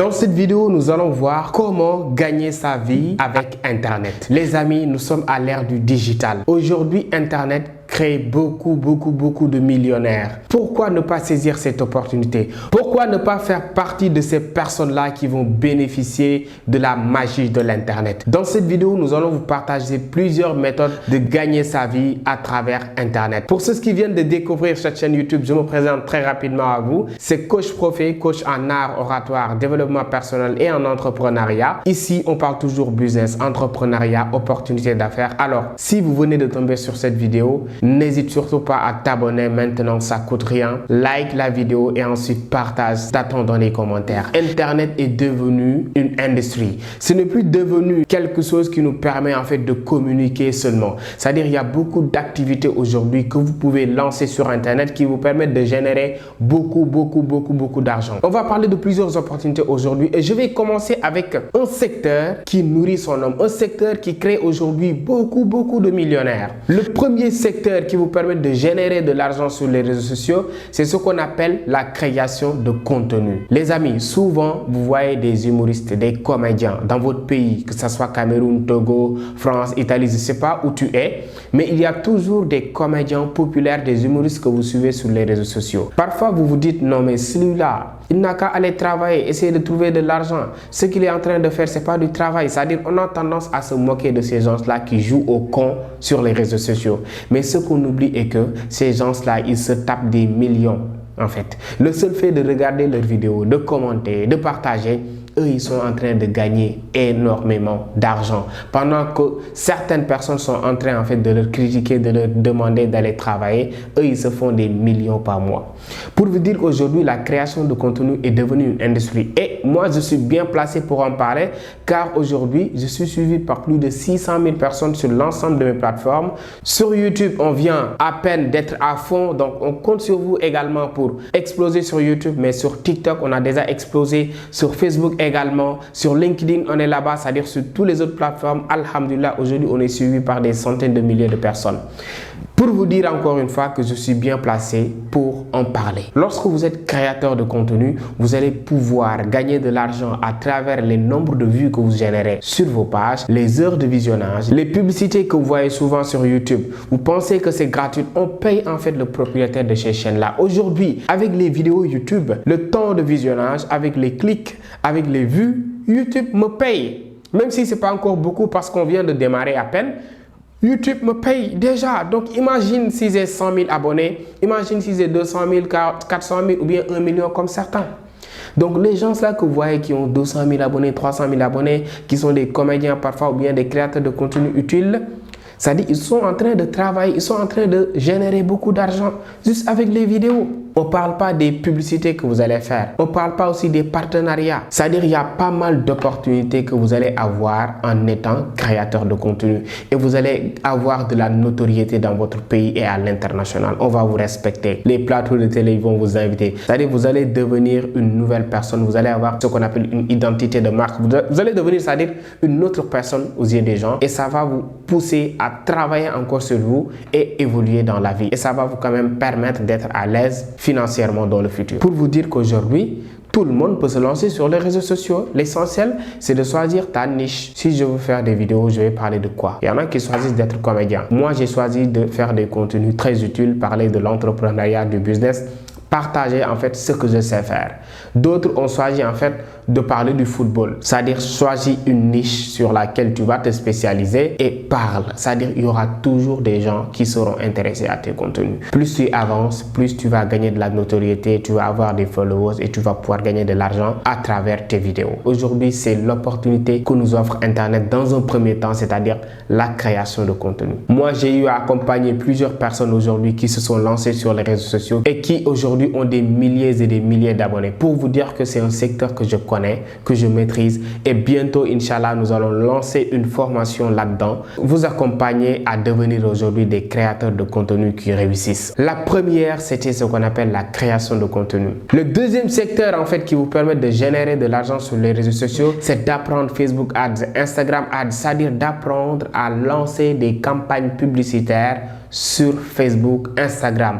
Dans cette vidéo, nous allons voir comment gagner sa vie avec Internet. Les amis, nous sommes à l'ère du digital. Aujourd'hui, Internet crée beaucoup de millionnaires. Pourquoi ne pas saisir cette opportunité? Pourquoi ne pas faire partie de ces personnes-là qui vont bénéficier de la magie de l'Internet? Dans cette vidéo, nous allons vous partager plusieurs méthodes de gagner sa vie à travers Internet. Pour ceux qui viennent de découvrir cette chaîne YouTube, je me présente très rapidement à vous. C'est Coach Profé, coach en art, oratoire, développement personnel et en entrepreneuriat. Ici, on parle toujours business, entrepreneuriat, opportunités d'affaires. Alors, si vous venez de tomber sur cette vidéo, n'hésite surtout pas à t'abonner maintenant, ça coûte rien. Like la vidéo et ensuite partage, t'attends dans les commentaires. Internet est devenu une industrie. Ce n'est plus devenu quelque chose qui nous permet en fait de communiquer seulement. C'est-à-dire il y a beaucoup d'activités aujourd'hui que vous pouvez lancer sur Internet qui vous permettent de générer beaucoup d'argent. On va parler de plusieurs opportunités aujourd'hui et je vais commencer avec un secteur qui nourrit son homme, un secteur qui crée aujourd'hui beaucoup de millionnaires. Le premier secteur qui vous permet de générer de l'argent sur les réseaux sociaux, c'est ce qu'on appelle la création de contenu. Les amis, souvent vous voyez des humoristes, des comédiens dans votre pays, que ce soit Cameroun, Togo, France, Italie, je ne sais pas où tu es, mais il y a toujours des comédiens populaires, des humoristes que vous suivez sur les réseaux sociaux. Parfois vous vous dites non mais celui-là, il n'a qu'à aller travailler, essayer de trouver de l'argent. Ce qu'il est en train de faire, c'est pas du travail. C'est-à-dire on a tendance à se moquer de ces gens-là qui jouent au con sur les réseaux sociaux. Mais ce qu'on oublie est que ces gens-là, ils se tapent des millions en fait. Le seul fait de regarder leurs vidéos, de commenter, de partager, eux, ils sont en train de gagner énormément d'argent. Pendant que certaines personnes sont en train en fait de leur critiquer, de leur demander d'aller travailler, eux, ils se font des millions par mois. Pour vous dire qu'aujourd'hui, la création de contenu est devenue une industrie. Et moi, je suis bien placé pour en parler car aujourd'hui, je suis suivi par plus de 600 000 personnes sur l'ensemble de mes plateformes. Sur YouTube, on vient à peine d'être à fond. Donc, on compte sur vous également pour exploser sur YouTube. Mais sur TikTok, on a déjà explosé. Sur Facebook également, sur LinkedIn, on est là-bas, c'est-à-dire sur toutes les autres plateformes. Alhamdulillah, aujourd'hui, on est suivi par des centaines de milliers de personnes. Pour vous dire encore une fois que je suis bien placé pour en parler. Lorsque vous êtes créateur de contenu, vous allez pouvoir gagner de l'argent à travers les nombres de vues que vous générez sur vos pages, les heures de visionnage, les publicités que vous voyez souvent sur YouTube. Vous pensez que c'est gratuit, on paye en fait le propriétaire de ces chaînes-là. Aujourd'hui, avec les vidéos YouTube, le temps de visionnage, avec les clics, avec les vues, YouTube me paye. Même si ce n'est pas encore beaucoup parce qu'on vient de démarrer à peine, YouTube me paye déjà. Donc, imagine si j'ai 100 000 abonnés, imagine si j'ai 200 000, 400 000 ou bien 1 million comme certains. Donc, les gens là que vous voyez qui ont 200 000 abonnés, 300 000 abonnés, qui sont des comédiens parfois ou bien des créateurs de contenu utiles, c'est-à-dire ils sont en train de travailler, ils sont en train de générer beaucoup d'argent juste avec les vidéos. On ne parle pas des publicités que vous allez faire. On ne parle pas aussi des partenariats. C'est-à-dire il y a pas mal d'opportunités que vous allez avoir en étant créateur de contenu. Et vous allez avoir de la notoriété dans votre pays et à l'international. On va vous respecter. Les plateaux de télé vont vous inviter. C'est-à-dire vous allez devenir une nouvelle personne. Vous allez avoir ce qu'on appelle une identité de marque. Vous allez devenir, c'est-à-dire une autre personne aux yeux des gens. Et ça va vous pousser à travailler encore sur vous et évoluer dans la vie. Et ça va vous quand même permettre d'être à l'aise financièrement dans le futur. Pour vous dire qu'aujourd'hui, tout le monde peut se lancer sur les réseaux sociaux. L'essentiel, c'est de choisir ta niche. Si je veux faire des vidéos, je vais parler de quoi? Il y en a qui choisissent d'être comédien. Moi, j'ai choisi de faire des contenus très utiles, parler de l'entrepreneuriat, du business, partager en fait ce que je sais faire. D'autres ont choisi en fait de parler du football, c'est-à-dire choisis une niche sur laquelle tu vas te spécialiser et parle. C'est-à-dire il y aura toujours des gens qui seront intéressés à tes contenus. Plus tu avances, plus tu vas gagner de la notoriété, tu vas avoir des followers et tu vas pouvoir gagner de l'argent à travers tes vidéos. Aujourd'hui, c'est l'opportunité que nous offre Internet dans un premier temps, c'est-à-dire la création de contenu. Moi, j'ai eu à accompagner plusieurs personnes aujourd'hui qui se sont lancées sur les réseaux sociaux et qui aujourd'hui ont des milliers et des milliers d'abonnés. Pour vous dire que c'est un secteur que je connais, que je maîtrise et bientôt, Inch'Allah, nous allons lancer une formation là-dedans, vous accompagner à devenir aujourd'hui des créateurs de contenu qui réussissent. La première, c'était ce qu'on appelle la création de contenu. Le deuxième secteur, en fait, qui vous permet de générer de l'argent sur les réseaux sociaux, c'est d'apprendre Facebook Ads, Instagram Ads, c'est-à-dire d'apprendre à lancer des campagnes publicitaires sur Facebook, Instagram.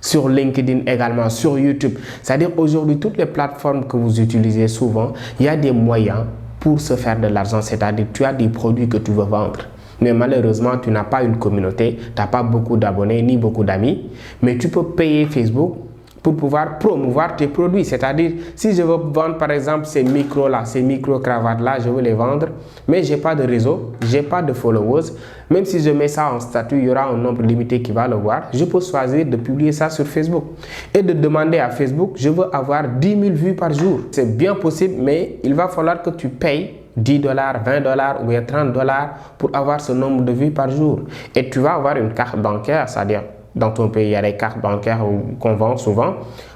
sur LinkedIn également, sur YouTube. C'est-à-dire aujourd'hui, toutes les plateformes que vous utilisez souvent, il y a des moyens pour se faire de l'argent. C'est-à-dire tu as des produits que tu veux vendre. Mais malheureusement, tu n'as pas une communauté, tu n'as pas beaucoup d'abonnés ni beaucoup d'amis. Mais tu peux payer Facebook pour pouvoir promouvoir tes produits. C'est-à-dire, si je veux vendre par exemple ces micros-là, ces micro-cravates-là, je veux les vendre, mais je n'ai pas de réseau, je n'ai pas de followers. Même si je mets ça en statut, il y aura un nombre limité qui va le voir. Je peux choisir de publier ça sur Facebook et de demander à Facebook, je veux avoir 10 000 vues par jour. C'est bien possible, mais il va falloir que tu payes $10, $20 ou bien $30 pour avoir ce nombre de vues par jour. Et tu vas avoir une carte bancaire, c'est-à-dire dans ton pays, il y a des cartes bancaires qu'on vend souvent.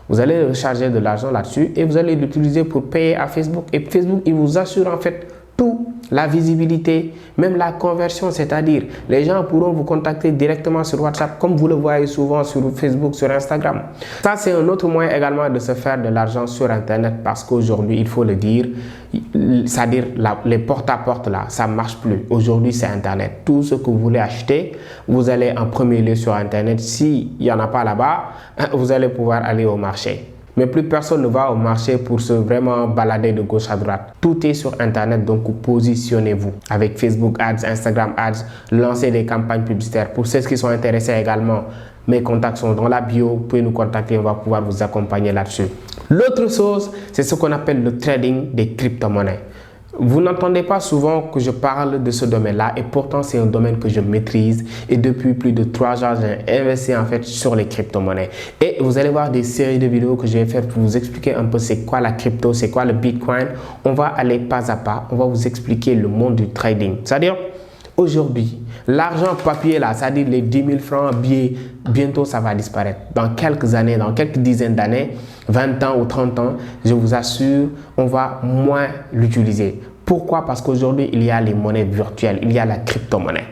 Vous allez recharger de l'argent là-dessus et vous allez l'utiliser pour payer à Facebook. Et Facebook, il vous assure en fait tout, la visibilité, même la conversion, c'est-à-dire les gens pourront vous contacter directement sur WhatsApp comme vous le voyez souvent sur Facebook, sur Instagram. Ça, c'est un autre moyen également de se faire de l'argent sur Internet parce qu'aujourd'hui, il faut le dire, c'est-à-dire les porte-à-porte là, ça ne marche plus. Aujourd'hui, c'est Internet. Tout ce que vous voulez acheter, vous allez en premier lieu sur Internet. S'il n'y en a pas là-bas, vous allez pouvoir aller au marché. Mais plus personne ne va au marché pour se vraiment balader de gauche à droite. Tout est sur Internet, donc positionnez-vous. Avec Facebook Ads, Instagram Ads, lancez des campagnes publicitaires. Pour ceux qui sont intéressés également, mes contacts sont dans la bio. Vous pouvez nous contacter, on va pouvoir vous accompagner là-dessus. L'autre chose, c'est ce qu'on appelle le trading des crypto-monnaies. Vous n'entendez pas souvent que je parle de ce domaine-là et pourtant c'est un domaine que je maîtrise et depuis plus de 3 ans, j'ai investi en fait sur les crypto-monnaies. Et vous allez voir des séries de vidéos que je vais faire pour vous expliquer un peu c'est quoi la crypto, c'est quoi le Bitcoin. On va aller pas à pas, on va vous expliquer le monde du trading. C'est-à-dire, aujourd'hui, l'argent papier là, c'est-à-dire les 10 000 francs billets, bientôt ça va disparaître. Dans quelques années, dans quelques dizaines d'années, 20 ans ou 30 ans, je vous assure, on va moins l'utiliser. Pourquoi? Parce qu'aujourd'hui, il y a les monnaies virtuelles, il y a la crypto-monnaie.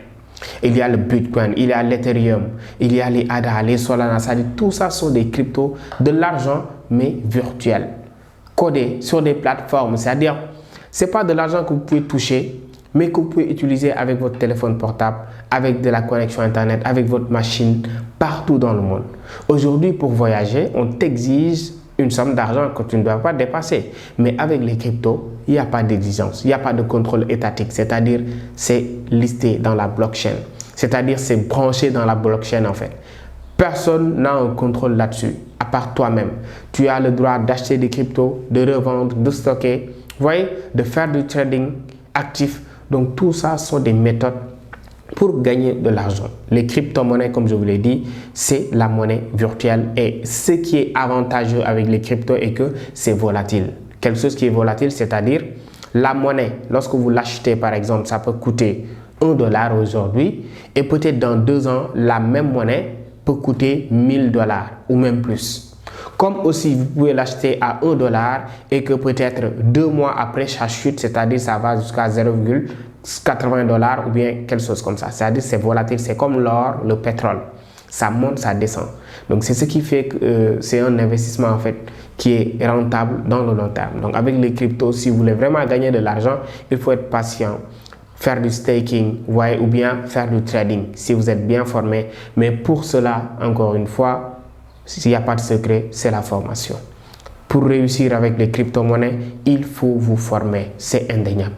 Il y a le Bitcoin, il y a l'Ethereum, il y a les ADA, les Solana, c'est-à-dire tout ça sont des cryptos, de l'argent mais virtuel, codé sur des plateformes. C'est-à-dire, ce n'est pas de l'argent que vous pouvez toucher, mais que vous pouvez utiliser avec votre téléphone portable, avec de la connexion Internet, avec votre machine, partout dans le monde. Aujourd'hui, pour voyager, on t'exige une somme d'argent que tu ne dois pas dépasser. Mais avec les cryptos, il n'y a pas d'exigence, il n'y a pas de contrôle étatique. C'est-à-dire, c'est listé dans la blockchain. C'est-à-dire, c'est branché dans la blockchain en fait. Personne n'a un contrôle là-dessus, à part toi-même. Tu as le droit d'acheter des cryptos, de revendre, de stocker, vous voyez, de faire du trading actif. Donc, tout ça sont des méthodes pour gagner de l'argent. Les crypto-monnaies, comme je vous l'ai dit, c'est la monnaie virtuelle. Et ce qui est avantageux avec les cryptos est que c'est volatile. Quelque chose qui est volatile, c'est-à-dire la monnaie, lorsque vous l'achetez par exemple, ça peut coûter $1 aujourd'hui et peut-être dans 2 ans, la même monnaie peut coûter $1000 ou même plus. Comme aussi, vous pouvez l'acheter à $1 et que peut-être 2 mois après, ça chute, c'est-à-dire ça va jusqu'à 0,80 $ ou bien quelque chose comme ça. C'est-à-dire c'est volatile, c'est comme l'or, le pétrole. Ça monte, ça descend. Donc c'est ce qui fait que c'est un investissement en fait qui est rentable dans le long terme. Donc avec les cryptos, si vous voulez vraiment gagner de l'argent, il faut être patient, faire du staking, ouais, ou bien faire du trading si vous êtes bien formé. Mais pour cela, encore une fois, s'il n'y a pas de secret, c'est la formation. Pour réussir avec les crypto-monnaies, il faut vous former, c'est indéniable.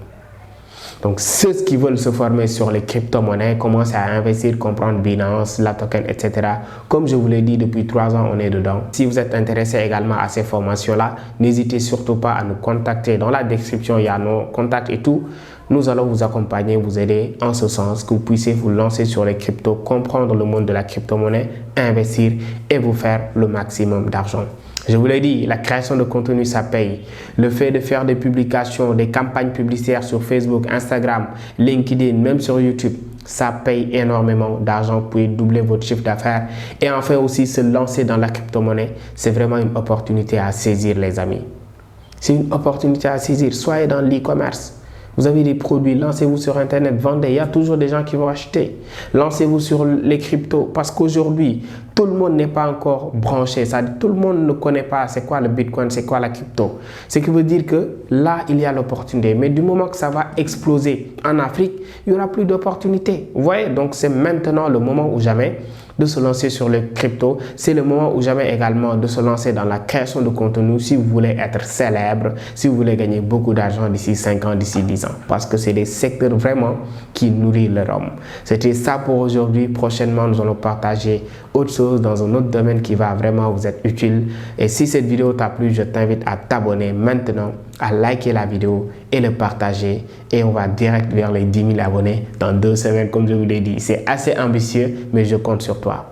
Donc, ceux qui veulent se former sur les crypto-monnaies commencent à investir, comprendre Binance, la token, etc. Comme je vous l'ai dit, depuis 3 ans, on est dedans. Si vous êtes intéressé également à ces formations-là, n'hésitez surtout pas à nous contacter. Dans la description, il y a nos contacts et tout. Nous allons vous accompagner, vous aider en ce sens que vous puissiez vous lancer sur les cryptos, comprendre le monde de la crypto-monnaie, investir et vous faire le maximum d'argent. Je vous l'ai dit, la création de contenu, ça paye. Le fait de faire des publications, des campagnes publicitaires sur Facebook, Instagram, LinkedIn, même sur YouTube, ça paye énormément d'argent. Vous pouvez doubler votre chiffre d'affaires. Et enfin aussi, se lancer dans la crypto-monnaie, c'est vraiment une opportunité à saisir, les amis. C'est une opportunité à saisir. Soyez dans l'e-commerce. Vous avez des produits, lancez-vous sur Internet, vendez. Il y a toujours des gens qui vont acheter. Lancez-vous sur les cryptos parce qu'aujourd'hui, tout le monde n'est pas encore branché. Tout le monde ne connaît pas c'est quoi le Bitcoin, c'est quoi la crypto. Ce qui veut dire que là, il y a l'opportunité. Mais du moment que ça va exploser en Afrique, il n'y aura plus d'opportunités. Vous voyez, donc c'est maintenant le moment ou jamais de se lancer sur le crypto. C'est le moment ou jamais également de se lancer dans la création de contenu si vous voulez être célèbre, si vous voulez gagner beaucoup d'argent d'ici 5 ans, d'ici 10 ans. Parce que c'est des secteurs vraiment qui nourrissent leur homme. C'était ça pour aujourd'hui. Prochainement, nous allons partager autre chose dans un autre domaine qui va vraiment vous être utile. Et si cette vidéo t'a plu, je t'invite à t'abonner maintenant, à liker la vidéo et le partager. Et on va direct vers les 10 000 abonnés dans 2 semaines, comme je vous l'ai dit. C'est assez ambitieux, mais je compte sur toi.